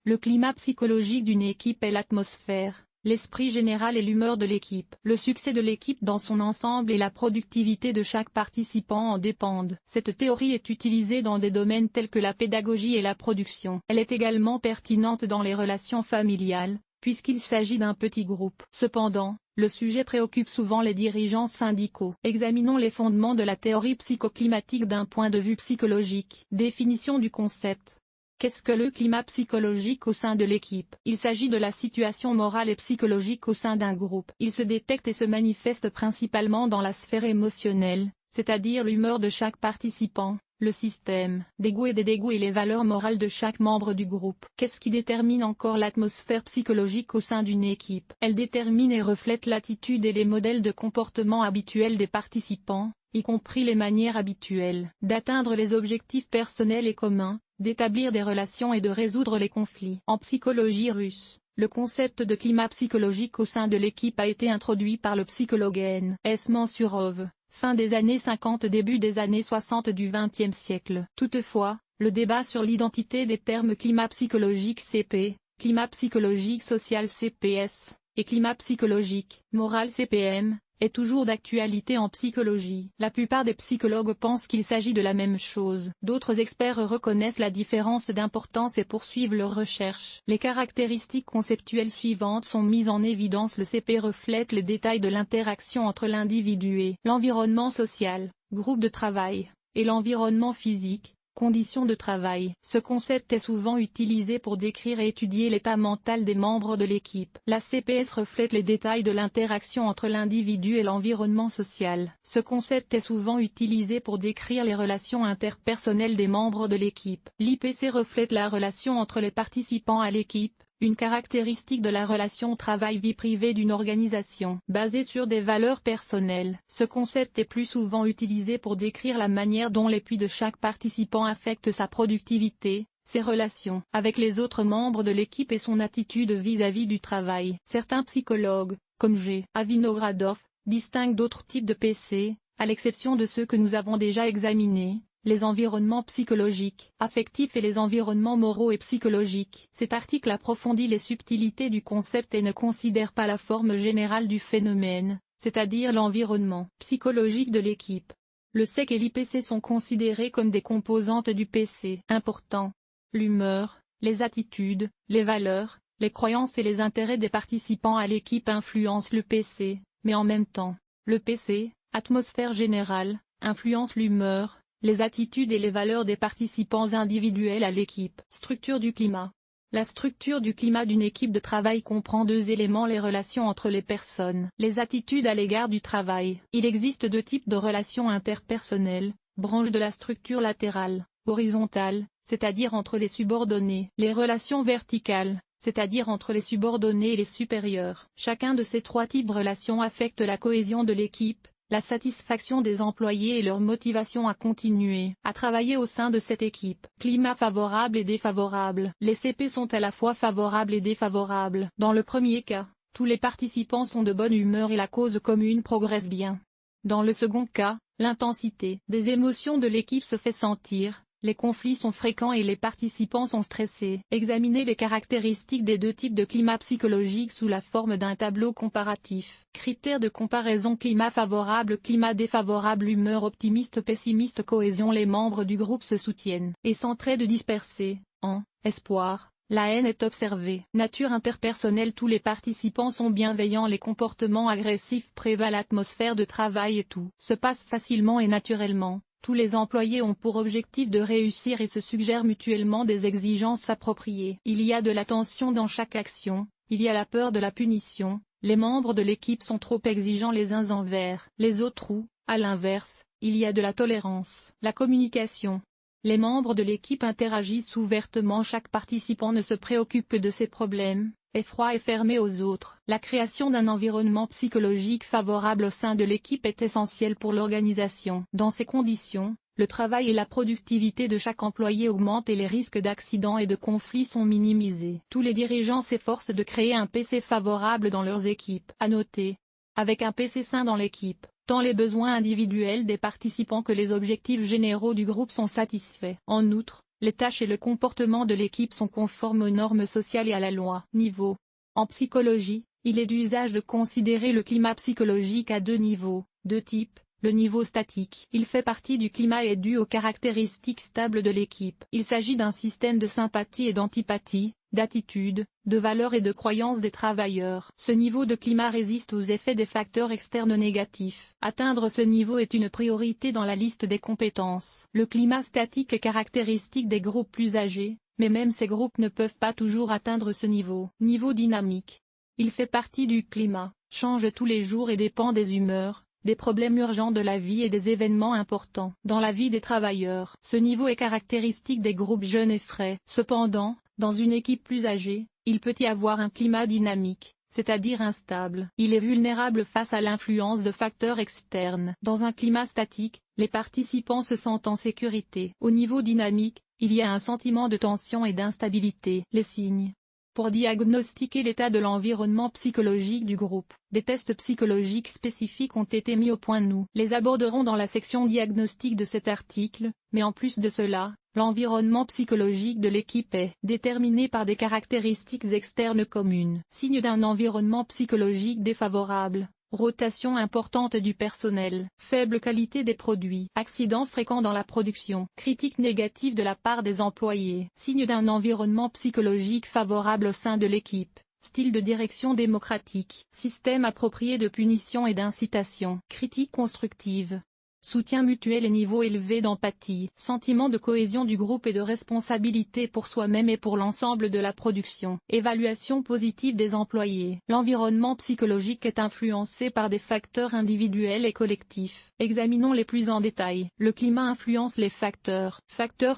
Le climat psychologique d'une équipe est l'atmosphère, l'esprit général et l'humeur de l'équipe. Le succès de l'équipe dans son ensemble et la productivité de chaque participant en dépendent. Cette théorie est utilisée dans des domaines tels que la pédagogie et la production. Elle est également pertinente dans les relations familiales, puisqu'il s'agit d'un petit groupe. Cependant, le sujet préoccupe souvent les dirigeants syndicaux. Examinons les fondements de la théorie psychoclimatique d'un point de vue psychologique. Définition du concept. Qu'est-ce que le climat psychologique au sein de l'équipe? Il s'agit de la situation morale et psychologique au sein d'un groupe. Il se détecte et se manifeste principalement dans la sphère émotionnelle, c'est-à-dire l'humeur de chaque participant, le système des goûts et des dégoûts et les valeurs morales de chaque membre du groupe. Qu'est-ce qui détermine encore l'atmosphère psychologique au sein d'une équipe? Elle détermine et reflète l'attitude et les modèles de comportement habituels des participants, y compris les manières habituelles d'atteindre les objectifs personnels et communs, d'établir des relations et de résoudre les conflits. En psychologie russe, le concept de climat psychologique au sein de l'équipe a été introduit par le psychologue N.S. Mansurov, fin des années 50 début des années 60 du XXe siècle. Toutefois, le débat sur l'identité des termes climat psychologique CP, climat psychologique social CPS, et climat psychologique moral CPM, est toujours d'actualité en psychologie. La plupart des psychologues pensent qu'il s'agit de la même chose. D'autres experts reconnaissent la différence d'importance et poursuivent leurs recherches. Les caractéristiques conceptuelles suivantes sont mises en évidence. Le CP reflète les détails de l'interaction entre l'individu et l'environnement social, groupe de travail, et l'environnement physique, conditions de travail. Ce concept est souvent utilisé pour décrire et étudier l'état mental des membres de l'équipe. La CPS reflète les détails de l'interaction entre l'individu et l'environnement social. Ce concept est souvent utilisé pour décrire les relations interpersonnelles des membres de l'équipe. L'IPC reflète la relation entre les participants à l'équipe, une caractéristique de la relation travail-vie privée d'une organisation. Basée sur des valeurs personnelles, ce concept est plus souvent utilisé pour décrire la manière dont l'appui de chaque participant affecte sa productivité, ses relations avec les autres membres de l'équipe et son attitude vis-à-vis du travail. Certains psychologues, comme G. A. Vinogradov, distinguent d'autres types de PC, à l'exception de ceux que nous avons déjà examinés, les environnements psychologiques, affectifs et les environnements moraux et psychologiques. Cet article approfondit les subtilités du concept et ne considère pas la forme générale du phénomène, c'est-à-dire l'environnement psychologique de l'équipe. Le SEC et l'IPC sont considérés comme des composantes du PC. Important. L'humeur, les attitudes, les valeurs, les croyances et les intérêts des participants à l'équipe influencent le PC, mais en même temps, le PC, atmosphère générale, influence l'humeur, les attitudes et les valeurs des participants individuels à l'équipe. Structure du climat. La structure du climat d'une équipe de travail comprend deux éléments: les relations entre les personnes, les attitudes à l'égard du travail. Il existe deux types de relations interpersonnelles, branches de la structure latérale, horizontale, c'est-à-dire entre les subordonnés, les relations verticales, c'est-à-dire entre les subordonnés et les supérieurs. Chacun de ces trois types de relations affecte la cohésion de l'équipe, la satisfaction des employés et leur motivation à continuer à travailler au sein de cette équipe. Climat favorable et défavorable. Les CP sont à la fois favorables et défavorables. Dans le premier cas, tous les participants sont de bonne humeur et la cause commune progresse bien. Dans le second cas, l'intensité des émotions de l'équipe se fait sentir. Les conflits sont fréquents et les participants sont stressés. Examinez les caractéristiques des deux types de climat psychologique sous la forme d'un tableau comparatif. Critères de comparaison: climat favorable, climat défavorable, humeur optimiste, pessimiste, cohésion. Les membres du groupe se soutiennent et s'entraident dispersés. En espoir, la haine est observée. Nature interpersonnelle: tous les participants sont bienveillants, les comportements agressifs prévalent, l'atmosphère de travail et tout se passe facilement et naturellement. Tous les employés ont pour objectif de réussir et se suggèrent mutuellement des exigences appropriées. Il y a de la tension dans chaque action, il y a la peur de la punition, les membres de l'équipe sont trop exigeants les uns envers les autres ou, à l'inverse, il y a de la tolérance. La communication. Les membres de l'équipe interagissent ouvertement, chaque participant ne se préoccupe que de ses problèmes, est froid et fermé aux autres. La création d'un environnement psychologique favorable au sein de l'équipe est essentielle pour l'organisation. Dans ces conditions, le travail et la productivité de chaque employé augmentent et les risques d'accidents et de conflits sont minimisés. Tous les dirigeants s'efforcent de créer un PC favorable dans leurs équipes. À noter, avec un PC sain dans l'équipe, tant les besoins individuels des participants que les objectifs généraux du groupe sont satisfaits. En outre, les tâches et le comportement de l'équipe sont conformes aux normes sociales et à la loi. Niveau. En psychologie, il est d'usage de considérer le climat psychologique à deux niveaux, deux types. Le niveau statique. Il fait partie du climat et est dû aux caractéristiques stables de l'équipe. Il s'agit d'un système de sympathie et d'antipathie, d'attitude, de valeurs et de croyances des travailleurs. Ce niveau de climat résiste aux effets des facteurs externes négatifs. Atteindre ce niveau est une priorité dans la liste des compétences. Le climat statique est caractéristique des groupes plus âgés, mais même ces groupes ne peuvent pas toujours atteindre ce niveau. Niveau dynamique. Il fait partie du climat, change tous les jours et dépend des humeurs, des problèmes urgents de la vie et des événements importants dans la vie des travailleurs. Ce niveau est caractéristique des groupes jeunes et frais. Cependant, dans une équipe plus âgée, il peut y avoir un climat dynamique, c'est-à-dire instable. Il est vulnérable face à l'influence de facteurs externes. Dans un climat statique, les participants se sentent en sécurité. Au niveau dynamique, il y a un sentiment de tension et d'instabilité. Les signes. Pour diagnostiquer l'état de l'environnement psychologique du groupe, des tests psychologiques spécifiques ont été mis au point. Nous les aborderons dans la section diagnostic de cet article, mais en plus de cela, l'environnement psychologique de l'équipe est déterminé par des caractéristiques externes communes. Signe d'un environnement psychologique défavorable. Rotation importante du personnel, faible qualité des produits, accidents fréquents dans la production, critiques négatives de la part des employés. Signe d'un environnement psychologique favorable au sein de l'équipe, style de direction démocratique, système approprié de punition et d'incitation, critique constructive. Soutien mutuel et niveau élevé d'empathie, sentiment de cohésion du groupe et de responsabilité pour soi-même et pour l'ensemble de la production. Évaluation positive des employés. L'environnement psychologique est influencé par des facteurs individuels et collectifs. Examinons les plus en détail. Le climat influence les facteurs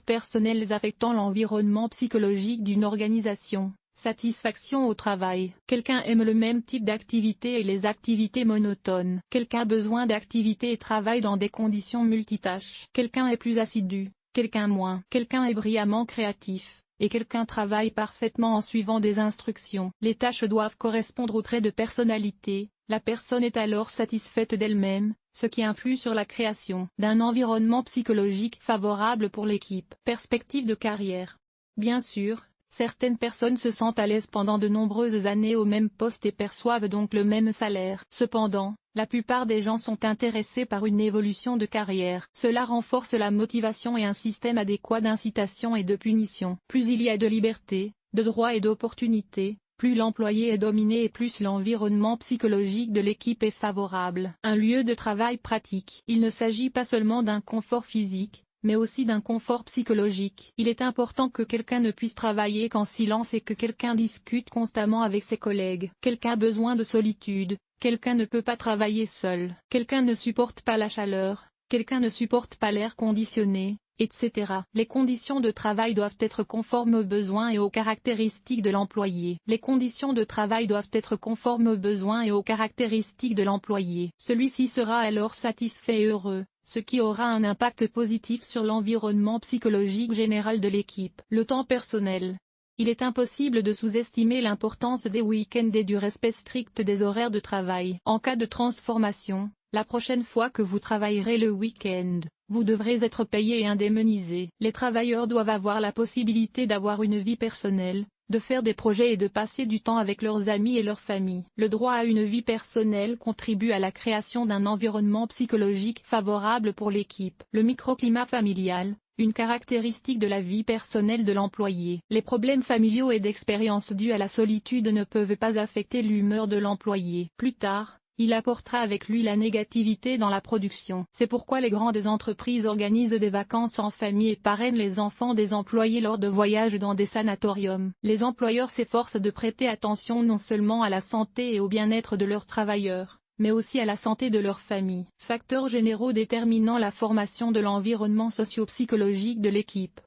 personnels affectant l'environnement psychologique d'une organisation. Satisfaction au travail. Quelqu'un aime le même type d'activité et les activités monotones. Quelqu'un a besoin d'activités et travaille dans des conditions multitâches. Quelqu'un est plus assidu, quelqu'un moins. Quelqu'un est brillamment créatif, et quelqu'un travaille parfaitement en suivant des instructions. Les tâches doivent correspondre aux traits de personnalité. La personne est alors satisfaite d'elle-même, ce qui influe sur la création d'un environnement psychologique favorable pour l'équipe. Perspective de carrière. Bien sûr, certaines personnes se sentent à l'aise pendant de nombreuses années au même poste et perçoivent donc le même salaire. Cependant, la plupart des gens sont intéressés par une évolution de carrière. Cela renforce la motivation et un système adéquat d'incitation et de punition. Plus il y a de liberté, de droits et d'opportunités, plus l'employé est dominé et plus l'environnement psychologique de l'équipe est favorable. Un lieu de travail pratique. Il ne s'agit pas seulement d'un confort physique, mais aussi d'un confort psychologique. Il est important que quelqu'un ne puisse travailler qu'en silence et que quelqu'un discute constamment avec ses collègues. Quelqu'un a besoin de solitude, quelqu'un ne peut pas travailler seul, quelqu'un ne supporte pas la chaleur, quelqu'un ne supporte pas l'air conditionné, etc. Les conditions de travail doivent être conformes aux besoins et aux caractéristiques de l'employé. Les conditions de travail doivent être conformes aux besoins et aux caractéristiques de l'employé. Celui-ci sera alors satisfait et heureux, ce qui aura un impact positif sur l'environnement psychologique général de l'équipe. Le temps personnel. Il est impossible de sous-estimer l'importance des week-ends et du respect strict des horaires de travail. En cas de transformation, la prochaine fois que vous travaillerez le week-end, vous devrez être payé et indemnisé. Les travailleurs doivent avoir la possibilité d'avoir une vie personnelle, de faire des projets et de passer du temps avec leurs amis et leur famille. Le droit à une vie personnelle contribue à la création d'un environnement psychologique favorable pour l'équipe. Le microclimat familial, une caractéristique de la vie personnelle de l'employé. Les problèmes familiaux et d'expérience dus à la solitude ne peuvent pas affecter l'humeur de l'employé. Plus tard, il apportera avec lui la négativité dans la production. C'est pourquoi les grandes entreprises organisent des vacances en famille et parrainent les enfants des employés lors de voyages dans des sanatoriums. Les employeurs s'efforcent de prêter attention non seulement à la santé et au bien-être de leurs travailleurs, mais aussi à la santé de leur famille. Facteurs généraux déterminant la formation de l'environnement socio-psychologique de l'équipe.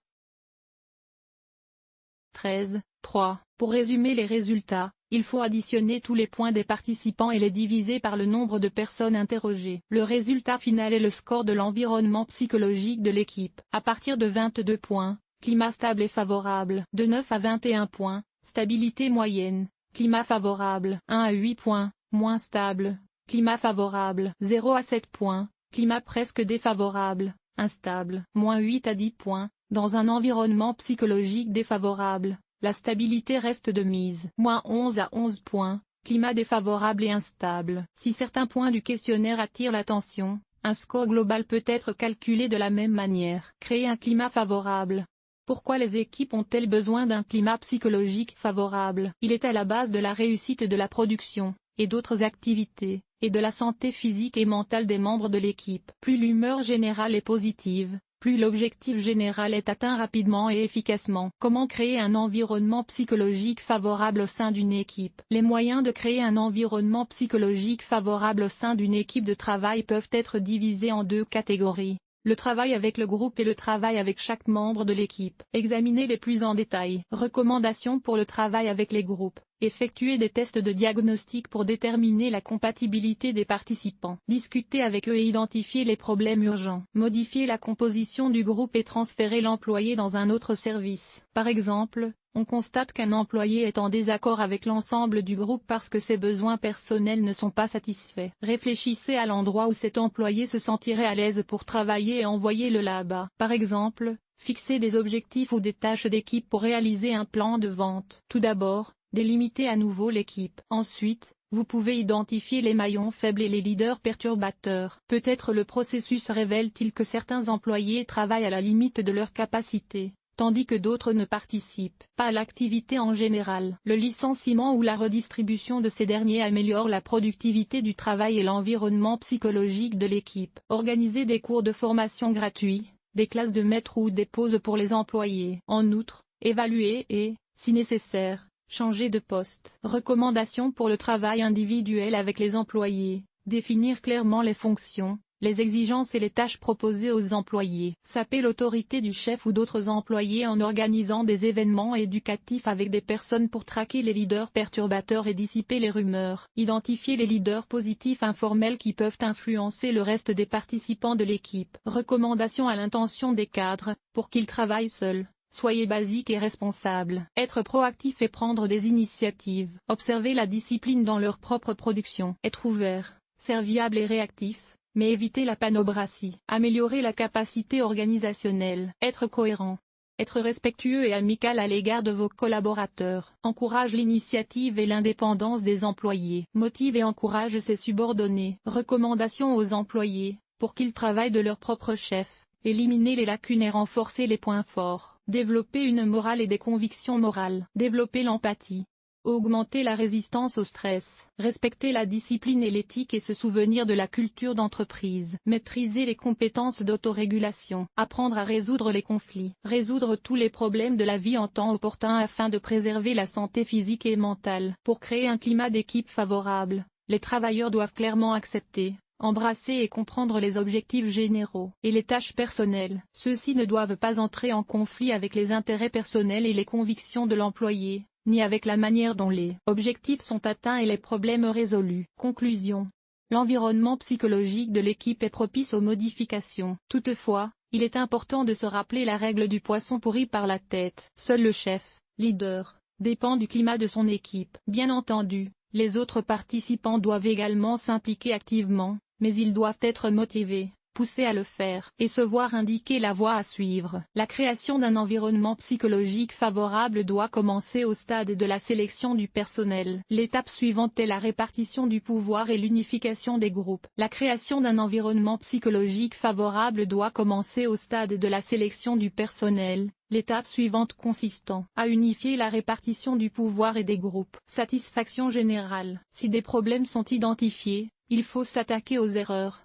13.3. Pour résumer les résultats, il faut additionner tous les points des participants et les diviser par le nombre de personnes interrogées. Le résultat final est le score de l'environnement psychologique de l'équipe. À partir de 22 points, climat stable et favorable. De 9 à 21 points, stabilité moyenne, climat favorable. 1 à 8 points, moins stable, climat favorable. 0 à 7 points, climat presque défavorable, instable. Moins 8 à 10 points, Dans un environnement psychologique défavorable, la stabilité reste de mise. -11 à 11 points, climat défavorable et instable. Si certains points du questionnaire attirent l'attention, un score global peut être calculé de la même manière. Créer un climat favorable. Pourquoi les équipes ont-elles besoin d'un climat psychologique favorable? Il est à la base de la réussite de la production, et d'autres activités, et de la santé physique et mentale des membres de l'équipe. Plus l'humeur générale est positive, plus l'objectif général est atteint rapidement et efficacement. Comment créer un environnement psychologique favorable au sein d'une équipe? Les moyens de créer un environnement psychologique favorable au sein d'une équipe de travail peuvent être divisés en deux catégories. Le travail avec le groupe et le travail avec chaque membre de l'équipe. Examinez les plus en détail. Recommandations pour le travail avec les groupes. Effectuer des tests de diagnostic pour déterminer la compatibilité des participants. Discuter avec eux et identifier les problèmes urgents. Modifier la composition du groupe et transférer l'employé dans un autre service. Par exemple, on constate qu'un employé est en désaccord avec l'ensemble du groupe parce que ses besoins personnels ne sont pas satisfaits. Réfléchissez à l'endroit où cet employé se sentirait à l'aise pour travailler et envoyez-le là-bas. Par exemple, fixer des objectifs ou des tâches d'équipe pour réaliser un plan de vente. Tout d'abord, délimitez à nouveau l'équipe. Ensuite, vous pouvez identifier les maillons faibles et les leaders perturbateurs. Peut-être le processus révèle-t-il que certains employés travaillent à la limite de leur capacité, tandis que d'autres ne participent pas à l'activité en général. Le licenciement ou la redistribution de ces derniers améliore la productivité du travail et l'environnement psychologique de l'équipe. Organisez des cours de formation gratuits, des classes de maître ou des pauses pour les employés. En outre, évaluez et, si nécessaire, changer de poste. Recommandations pour le travail individuel avec les employés. Définir clairement les fonctions, les exigences et les tâches proposées aux employés. Saper l'autorité du chef ou d'autres employés en organisant des événements éducatifs avec des personnes pour traquer les leaders perturbateurs et dissiper les rumeurs. Identifier les leaders positifs informels qui peuvent influencer le reste des participants de l'équipe. Recommandations à l'intention des cadres, pour qu'ils travaillent seuls. Soyez basique et responsable. Être proactif et prendre des initiatives. Observer la discipline dans leur propre production. Être ouvert, serviable et réactif, mais éviter la panokratie. Améliorer la capacité organisationnelle. Être cohérent. Être respectueux et amical à l'égard de vos collaborateurs. Encourage l'initiative et l'indépendance des employés. Motive et encourage ses subordonnés. Recommandations aux employés, pour qu'ils travaillent de leur propre chef. Éliminer les lacunes et renforcer les points forts. Développer une morale et des convictions morales. Développer l'empathie. Augmenter la résistance au stress. Respecter la discipline et l'éthique et se souvenir de la culture d'entreprise. Maîtriser les compétences d'autorégulation. Apprendre à résoudre les conflits. Résoudre tous les problèmes de la vie en temps opportun afin de préserver la santé physique et mentale. Pour créer un climat d'équipe favorable, les travailleurs doivent clairement accepter, embrasser et comprendre les objectifs généraux et les tâches personnelles. Ceux-ci ne doivent pas entrer en conflit avec les intérêts personnels et les convictions de l'employé, ni avec la manière dont les objectifs sont atteints et les problèmes résolus. Conclusion. L'environnement psychologique de l'équipe est propice aux modifications. Toutefois, il est important de se rappeler la règle du poisson pourri par la tête. Seul le chef, leader, dépend du climat de son équipe. Bien entendu, les autres participants doivent également s'impliquer activement, mais ils doivent être motivés, poussés à le faire, et se voir indiquer la voie à suivre. La création d'un environnement psychologique favorable doit commencer au stade de la sélection du personnel. L'étape suivante est la répartition du pouvoir et l'unification des groupes. La création d'un environnement psychologique favorable doit commencer au stade de la sélection du personnel. L'étape suivante consistant à unifier la répartition du pouvoir et des groupes. Satisfaction générale. Si des problèmes sont identifiés, il faut s'attaquer aux erreurs,